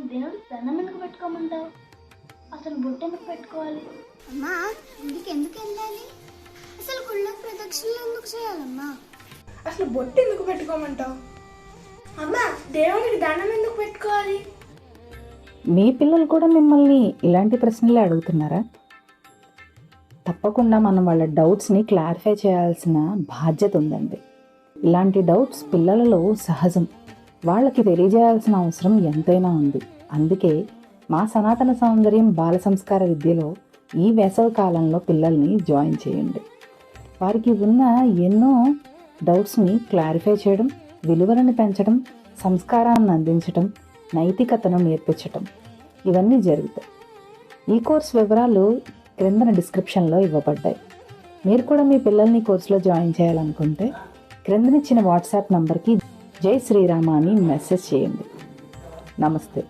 దేవుడికి దండం ఎందుకు పెట్టుకోమంటావు? అసలు బొట్టు ఎందుకు పెట్టుకోవాలి? అమ్మా, ఇంటికి ఎందుకు వెళ్ళాలి? అసలు గుళ్ళో ప్రదక్షిణలు ఎందుకు చేయాలమ్మా? అసలు బొట్టు ఎందుకు పెట్టుకోమంటావు? అమ్మా, దేవుడికి దండం ఎందుకు పెట్టుకోవాలి? మీ పిల్లలు కూడా మిమ్మల్ని ఇలాంటి ప్రశ్నలే అడుగుతున్నారా? తప్పకుండా మనం వాళ్ళ డౌట్స్ని క్లారిఫై చేయాల్సిన బాధ్యత ఉందండి. ఇలాంటి డౌట్స్ పిల్లలలో సహజం. వాళ్ళకి తెలియజేయాల్సిన అవసరం ఎంతైనా ఉంది. అందుకే మా సనాతన సౌందర్యం బాల సంస్కార విద్యలో ఈ వేసవి కాలంలో పిల్లల్ని జాయిన్ చేయండి. వారికి ఉన్న ఎన్నో డౌట్స్ని క్లారిఫై చేయడం, విలువలను పెంచడం, సంస్కారాన్ని అందించడం, నైతికతను నేర్పించటం ఇవన్నీ జరుగుతాయి. ఈ కోర్స్ వివరాలు క్రిందన డిస్క్రిప్షన్లో ఇవ్వబడ్డాయి. మీరు కూడా మీ పిల్లల్ని కోర్సులో జాయిన్ చేయాలనుకుంటే క్రిందనిచ్చిన వాట్సాప్ నంబర్కి జై శ్రీరామ అని మెసేజ్ చేయండి. నమస్తే.